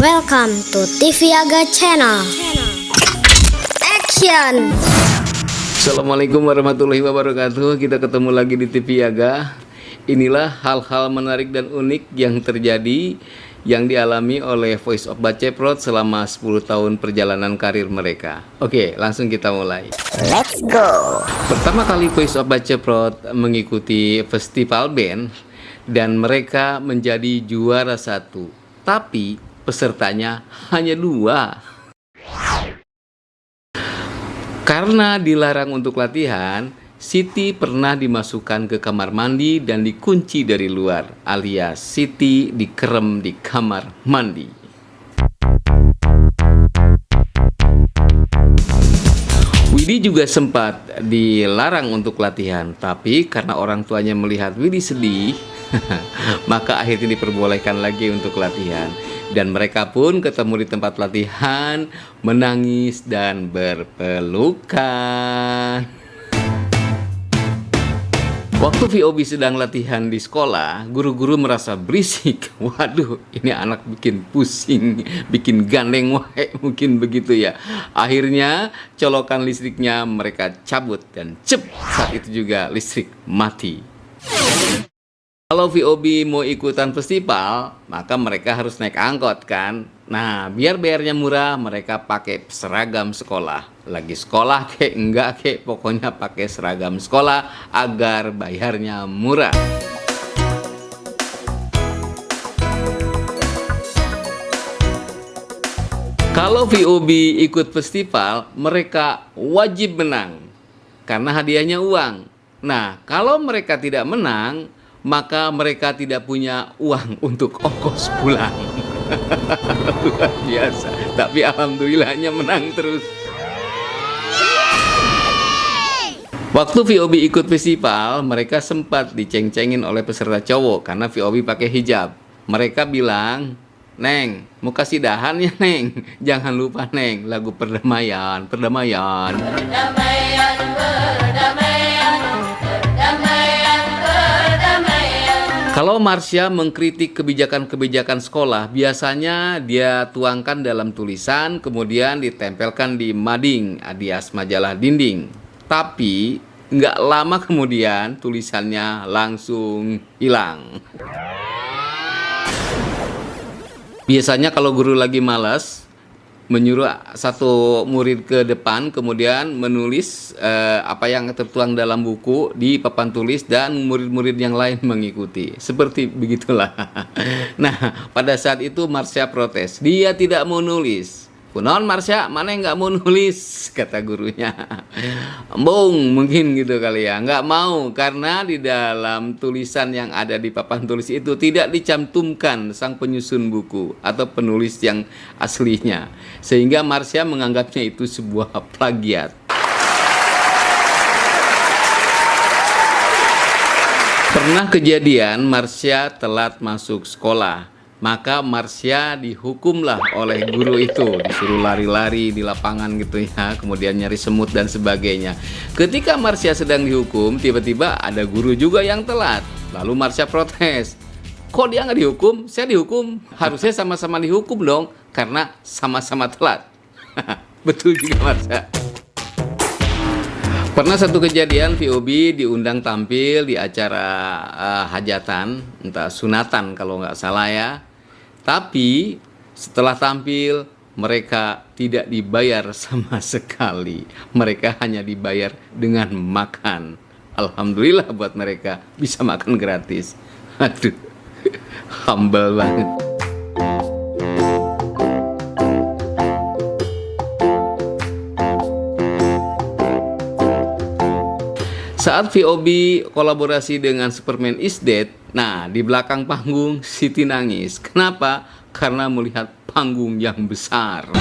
Welcome to TV Aga Channel. Action. Assalamualaikum warahmatullahi wabarakatuh. Kita ketemu lagi di TV Aga. Inilah hal-hal menarik dan unik yang terjadi yang dialami oleh Voice of Baceprot selama 10 tahun perjalanan karir mereka. Oke, langsung kita mulai. Let's go. Pertama kali Voice of Baceprot mengikuti festival band dan mereka menjadi juara 1. Tapi pesertanya hanya 2. Karena dilarang untuk latihan, Siti pernah dimasukkan ke kamar mandi dan dikunci dari luar, alias Siti dikerem di kamar mandi. Widi juga sempat dilarang untuk latihan, tapi karena orang tuanya melihat Widi sedih, maka akhirnya diperbolehkan lagi untuk latihan. Dan mereka pun ketemu di tempat latihan, menangis dan berpelukan. Waktu VOB sedang latihan di sekolah, guru-guru merasa berisik. Waduh, ini anak bikin pusing, bikin gandeng wae, mungkin begitu ya. Akhirnya colokan listriknya mereka cabut dan cep, saat itu juga listrik mati. Kalau VOB mau ikutan festival, maka mereka harus naik angkot kan. Nah, biar bayarnya murah, mereka pakai seragam sekolah. Lagi sekolah kek enggak kek, pokoknya pakai seragam sekolah agar bayarnya murah. Kalau VOB ikut festival, mereka wajib menang karena hadiahnya uang. Nah, kalau mereka tidak menang, maka mereka tidak punya uang untuk ongkos pulang. Luar biasa. Tapi alhamdulillahnya menang terus. Waktu VOB ikut festival, mereka sempat diceng-cengin oleh peserta cowok karena VOB pakai hijab. Mereka bilang, "Neng, mau kasih dahan ya Neng? Jangan lupa Neng, lagu perdamaian, perdamaian." Perdamaian, perdamaian, perdamaian, perdamaian. Kalau Marsha mengkritik kebijakan-kebijakan sekolah, biasanya dia tuangkan dalam tulisan, kemudian ditempelkan di mading, alias majalah dinding. Tapi nggak lama kemudian tulisannya langsung hilang. Biasanya kalau guru lagi malas, menyuruh satu murid ke depan, kemudian menulis apa yang tertuang dalam buku di papan tulis dan murid-murid yang lain mengikuti. Seperti begitulah. Nah, pada saat itu Marsha protes. Dia tidak mau nulis. "Kunaon Marsha, mana yang nggak mau nulis?" kata gurunya. Embung mungkin gitu kali ya. Nggak mau karena di dalam tulisan yang ada di papan tulis itu tidak dicantumkan sang penyusun buku atau penulis yang aslinya. Sehingga Marsha menganggapnya itu sebuah plagiat. Pernah kejadian Marsha telat masuk sekolah. Maka Marsha dihukumlah oleh guru itu, disuruh lari-lari di lapangan gitu ya, kemudian nyari semut dan sebagainya. Ketika Marsha sedang dihukum, tiba-tiba ada guru juga yang telat. Lalu Marsha protes, "Kok dia nggak dihukum? Saya dihukum. Harusnya sama-sama dihukum dong, karena sama-sama telat." Betul juga Marsha. Pernah satu kejadian VOB diundang tampil di acara hajatan, entah sunatan kalau nggak salah ya. Tapi setelah tampil mereka tidak dibayar sama sekali. Mereka hanya dibayar dengan makan. Alhamdulillah buat mereka bisa makan gratis. Aduh, humble banget. Saat VOB kolaborasi dengan Superman is Dead, nah di belakang panggung Siti nangis. Kenapa? Karena melihat panggung yang besar.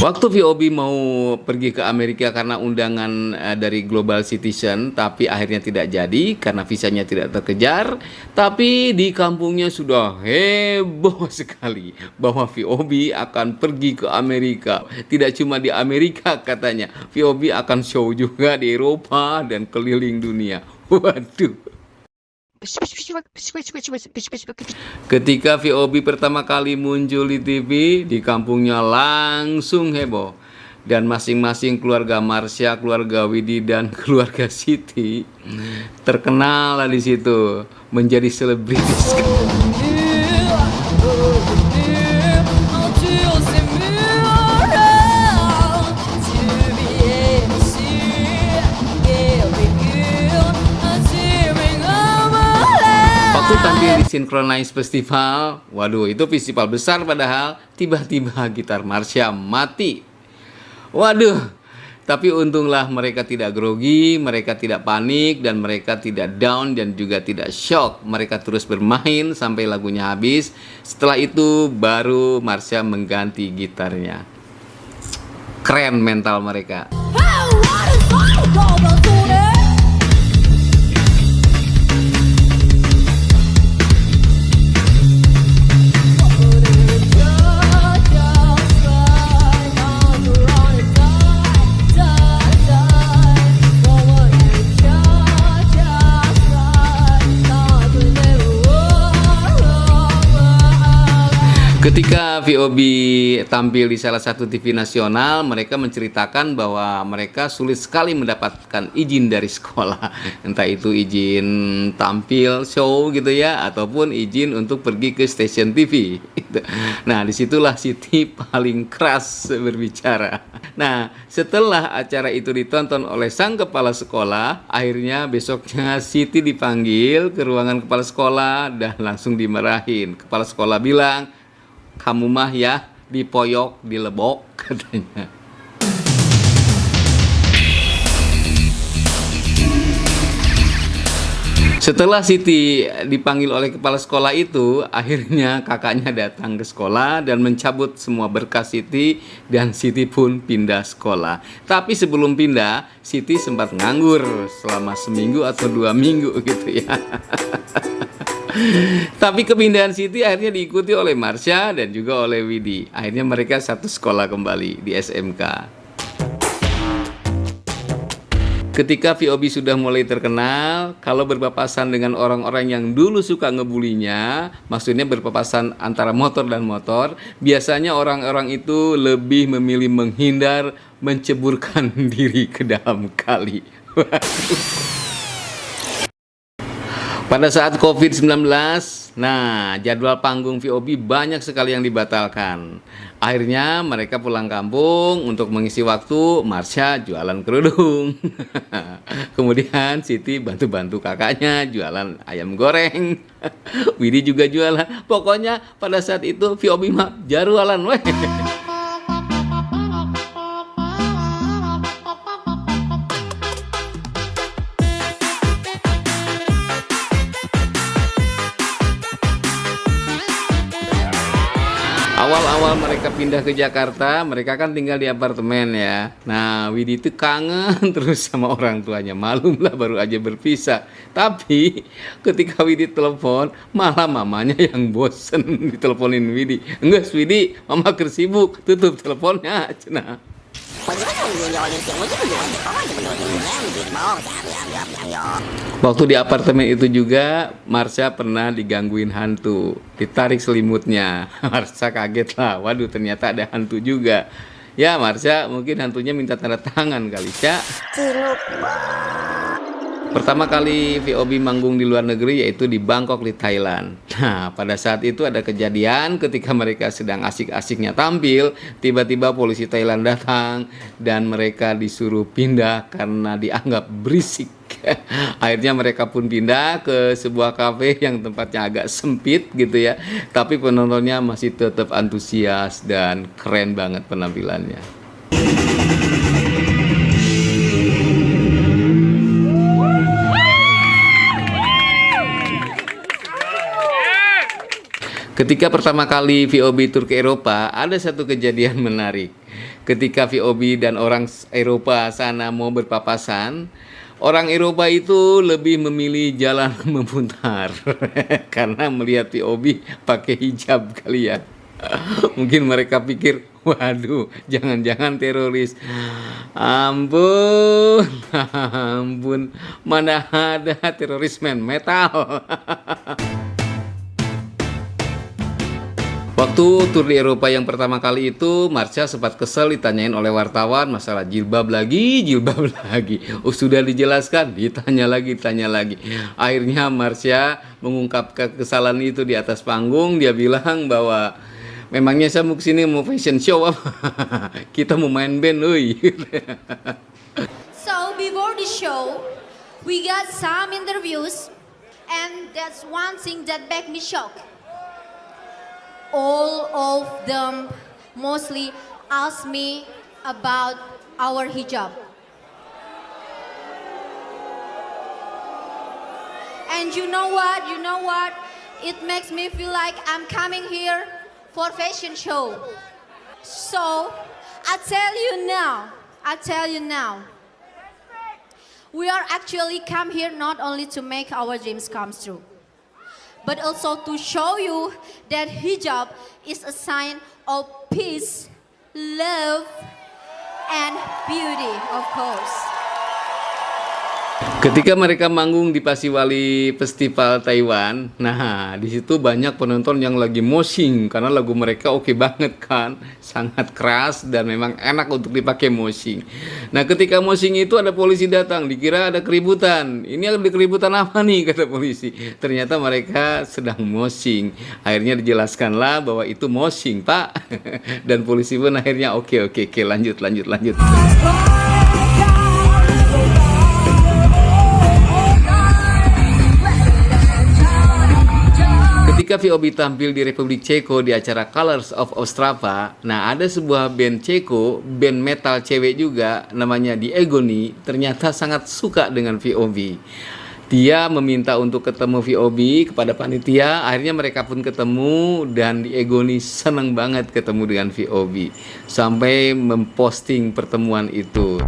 Waktu VOB mau pergi ke Amerika karena undangan dari Global Citizen, tapi akhirnya tidak jadi karena visanya tidak terkejar. Tapi di kampungnya sudah heboh sekali bahwa VOB akan pergi ke Amerika. Tidak cuma di Amerika katanya, VOB akan show juga di Eropa dan keliling dunia. Waduh. Ketika VOB pertama kali muncul di TV, di kampungnya langsung heboh. Dan masing-masing keluarga Marsha, keluarga Widi, dan keluarga Siti terkenal lah di situ, menjadi selebritis. Waktu tampil di Synchronize Festival, waduh itu festival besar padahal, tiba-tiba gitar Marsha mati. Waduh, tapi untunglah mereka tidak grogi, mereka tidak panik, dan mereka tidak down dan juga tidak shock. Mereka terus bermain sampai lagunya habis. Setelah itu baru Marsha mengganti gitarnya. Keren mental mereka. Ketika VOB tampil di salah satu TV nasional, mereka menceritakan bahwa mereka sulit sekali mendapatkan izin dari sekolah. Entah itu izin tampil show gitu ya, ataupun izin untuk pergi ke stasiun TV. Nah, disitulah Siti paling keras berbicara. Nah, setelah acara itu ditonton oleh sang kepala sekolah, akhirnya besoknya Siti dipanggil ke ruangan kepala sekolah dan langsung dimarahin. Kepala sekolah bilang, "Kamu mah ya dipoyok, dilebok," katanya. Setelah Siti dipanggil oleh kepala sekolah itu, akhirnya kakaknya datang ke sekolah dan mencabut semua berkas Siti, dan Siti pun pindah sekolah. Tapi sebelum pindah, Siti sempat nganggur selama seminggu atau 2 minggu gitu ya. Tapi kepindahan Siti akhirnya diikuti oleh Marsha dan juga oleh Widi. Akhirnya mereka satu sekolah kembali di SMK. Ketika VOB sudah mulai terkenal, kalau berpapasan dengan orang-orang yang dulu suka ngebulinya, maksudnya berpapasan antara motor dan motor, biasanya orang-orang itu lebih memilih menghindar, menceburkan diri ke dalam kali. Pada saat COVID-19, nah jadwal panggung VOB banyak sekali yang dibatalkan. Akhirnya mereka pulang kampung untuk mengisi waktu. Marsha jualan kerudung. Kemudian Siti bantu-bantu kakaknya jualan ayam goreng. Widi juga jualan. Pokoknya pada saat itu VOB mah jarualan weh. Awal-awal mereka pindah ke Jakarta, mereka kan tinggal di apartemen ya. Nah, Widi itu kangen terus sama orang tuanya. Malum lah baru aja berpisah. Tapi ketika Widi telepon, malah mamanya yang bosen diteleponin Widi. "Enggak, Widi, mama sibuk, tutup teleponnya." Cenah. Waktu di apartemen itu juga, Marsha pernah digangguin hantu, ditarik selimutnya. Marsha kaget lah, waduh ternyata ada hantu juga. Ya Marsha mungkin hantunya minta tanda tangan kali, Cak. Pertama kali VOB manggung di luar negeri yaitu di Bangkok di Thailand. Nah, pada saat itu ada kejadian ketika mereka sedang asik-asiknya tampil, tiba-tiba polisi Thailand datang dan mereka disuruh pindah karena dianggap berisik. Akhirnya mereka pun pindah ke sebuah kafe yang tempatnya agak sempit gitu ya. Tapi penontonnya masih tetap antusias dan keren banget penampilannya. Ketika pertama kali VOB tur ke Eropa, ada satu kejadian menarik. Ketika VOB dan orang Eropa sana mau berpapasan, orang Eropa itu lebih memilih jalan memutar karena melihat VOB pakai hijab kali ya. Mungkin mereka pikir, waduh, jangan-jangan teroris. Ampun, ampun, mana ada teroris man metal. Waktu tur di Eropa yang pertama kali itu, Marsha sempat kesel ditanyain oleh wartawan masalah jilbab lagi. Sudah dijelaskan, ditanya lagi. Akhirnya Marsha mengungkapkan kesalahan itu di atas panggung. Dia bilang bahwa memangnya saya mau kesini mau fashion show apa? Kita mau main band, euy. So before the show, we got some interviews, and that's one thing that made me shocked. All of them mostly ask me about our hijab. And you know what? It makes me feel like I'm coming here for fashion show. So, I tell you now. We are actually come here not only to make our dreams come true, but also to show you that hijab is a sign of peace, love, and beauty, of course. Ketika mereka manggung di Pasiwali Festival Taiwan, nah di situ banyak penonton yang lagi moshing karena lagu mereka oke banget kan, sangat keras dan memang enak untuk dipakai moshing. Nah ketika moshing itu ada polisi datang, dikira ada keributan. Ini ada keributan apa nih kata polisi? Ternyata mereka sedang moshing. Akhirnya dijelaskanlah bahwa itu moshing pak, dan polisi pun akhirnya oke lanjut. Ketika VOB tampil di Republik Ceko di acara Colors of Ostrava, nah ada sebuah band Ceko, band metal cewek juga, namanya The Agony, ternyata sangat suka dengan VOB. Dia meminta untuk ketemu VOB kepada panitia, akhirnya mereka pun ketemu dan The Agony seneng banget ketemu dengan VOB, sampai memposting pertemuan itu.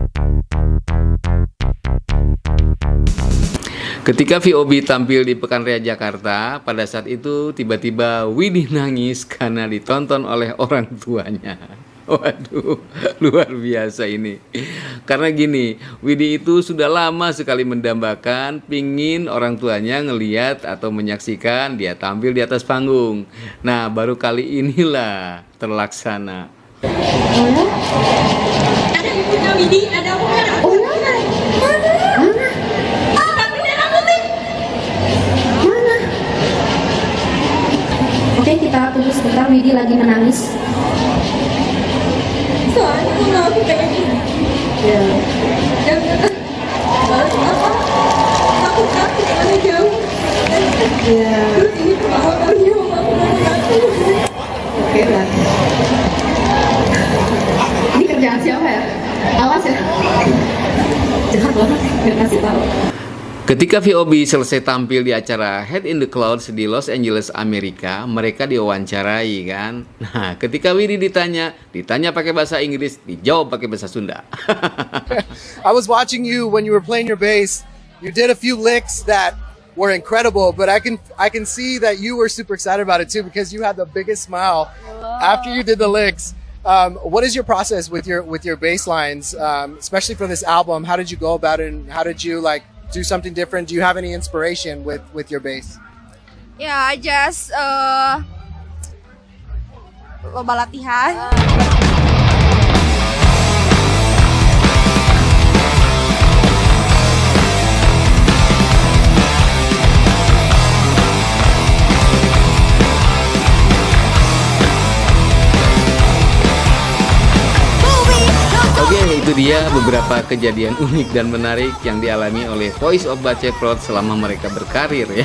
Ketika VOB tampil di Pekan Raya Jakarta, pada saat itu tiba-tiba Widih nangis karena ditonton oleh orang tuanya. Waduh, luar biasa ini. Karena gini, Widih itu sudah lama sekali mendambakan pingin orang tuanya ngeliat atau menyaksikan dia tampil di atas panggung. Nah, baru kali inilah terlaksana. Ada ibunya Widih, ada apa? Oke, kita tunggu sebentar, Widih lagi menangis. Soalnya aku nggak pengen. Ya. Aku takut karena jauh. Ya. Terus ini perawatannya aku takut. Oke lah. Ini kerjaan siapa ya? Awas ya. Jahat banget, nggak kasih tahu. Ketika VOB selesai tampil di acara Head in the Clouds di Los Angeles, Amerika, mereka diwawancarai kan. Nah, ketika Widih ditanya pakai bahasa Inggris, dijawab pakai bahasa Sunda. I was watching you when you were playing your bass. You did a few licks that were incredible, but I can see that you were super excited about it too because you had the biggest smile after you did the licks. What is your process with your bass lines, especially for this album? How did you go about it, and how did you do something different? Do you have any inspiration with your bass? Yeah, I just lomba latihan. Oke, itu dia beberapa kejadian unik dan menarik yang dialami oleh Voice of Baceprot selama mereka berkarir ya.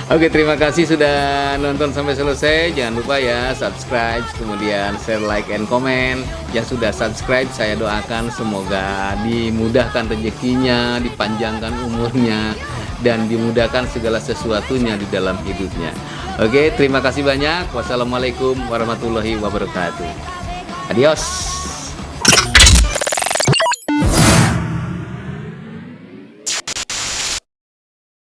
Oke, terima kasih sudah nonton sampai selesai. Jangan lupa ya subscribe, kemudian share, like, and comment. Yang sudah subscribe saya doakan semoga dimudahkan rezekinya, dipanjangkan umurnya, dan dimudahkan segala sesuatunya di dalam hidupnya. Oke, terima kasih banyak. Wassalamualaikum warahmatullahi wabarakatuh. Adios.